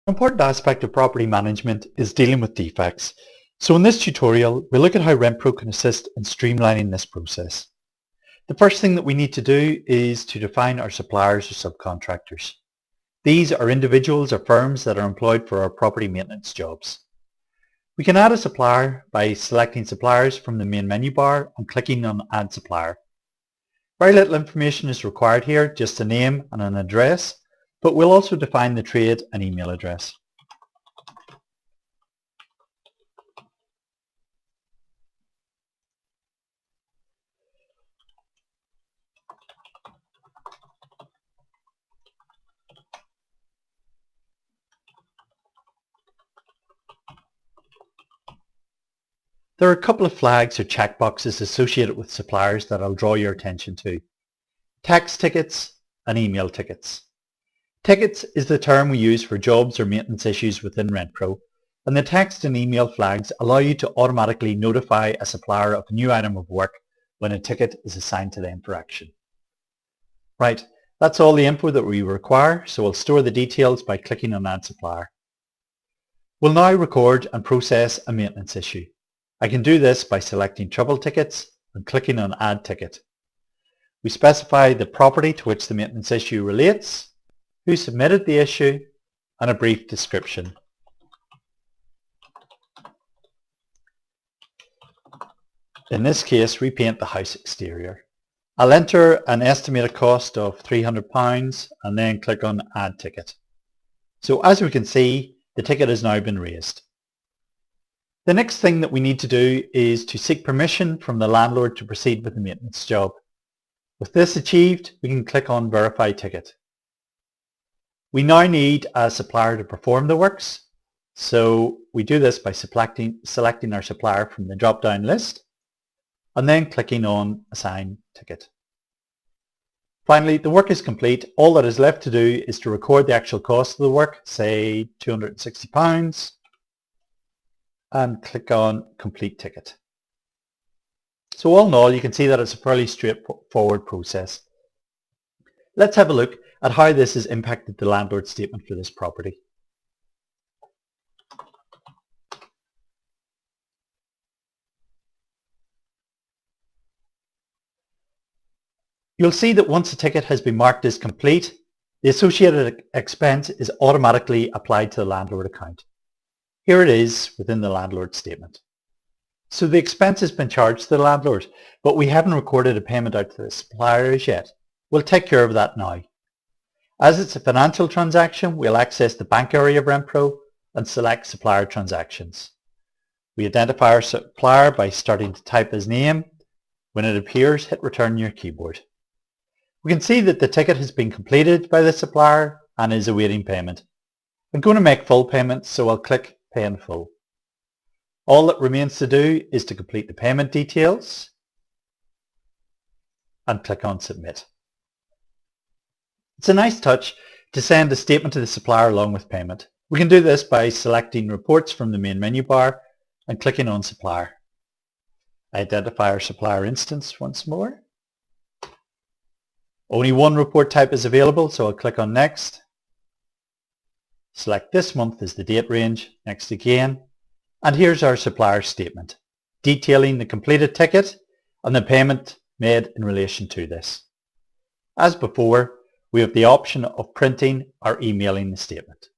An important aspect of property management is dealing with defects. So in this tutorial, we'll look at how RentPro can assist in streamlining this process. The first thing that we need to do is to define our suppliers or subcontractors. These are individuals or firms that are employed for our property maintenance jobs. We can add a supplier by selecting suppliers from the main menu bar and clicking on Add Supplier. Very little information is required here, just a name and an address, but we'll also define the trade and email address. There are a couple of flags or checkboxes associated with suppliers that I'll draw your attention to. Text tickets and email tickets. Tickets is the term we use for jobs or maintenance issues within RentPro, and the text and email flags allow you to automatically notify a supplier of a new item of work when a ticket is assigned to them for action. Right, that's all the info that we require, so we'll store the details by clicking on Add Supplier. We'll now record and process a maintenance issue. I can do this by selecting Trouble Tickets and clicking on Add Ticket. We specify the property to which the maintenance issue relates, who submitted the issue, and a brief description. In this case, repaint the house exterior. I'll enter an estimated cost of £300 and then click on Add Ticket. So as we can see, the ticket has now been raised. The next thing that we need to do is to seek permission from the landlord to proceed with the maintenance job. With this achieved, we can click on Verify Ticket. We now need a supplier to perform the works, so we do this by selecting our supplier from the drop-down list and then clicking on Assign Ticket. Finally, the work is complete. All that is left to do is to record the actual cost of the work, say £260, and click on Complete Ticket. So all in all, you can see that it's a fairly straightforward process. Let's have a look at how this has impacted the landlord statement for this property. You'll see that once a ticket has been marked as complete, the associated expense is automatically applied to the landlord account. Here it is within the landlord statement. So the expense has been charged to the landlord, but we haven't recorded a payment out to the suppliers yet. We'll take care of that now. As it's a financial transaction, we'll access the bank area of RentPro and select Supplier Transactions. We identify our supplier by starting to type his name. When it appears, hit return on your keyboard. We can see that the ticket has been completed by the supplier and is awaiting payment. I'm going to make full payment, so I'll click Pay in Full. All that remains to do is to complete the payment details and click on Submit. It's a nice touch to send a statement to the supplier along with payment. We can do this by selecting Reports from the main menu bar and clicking on Supplier. Identify our supplier instance once more. Only one report type is available, so I'll click on Next. Select this month as the date range, next again, and here's our supplier statement detailing the completed ticket and the payment made in relation to this. As before, we have the option of printing or emailing the statement.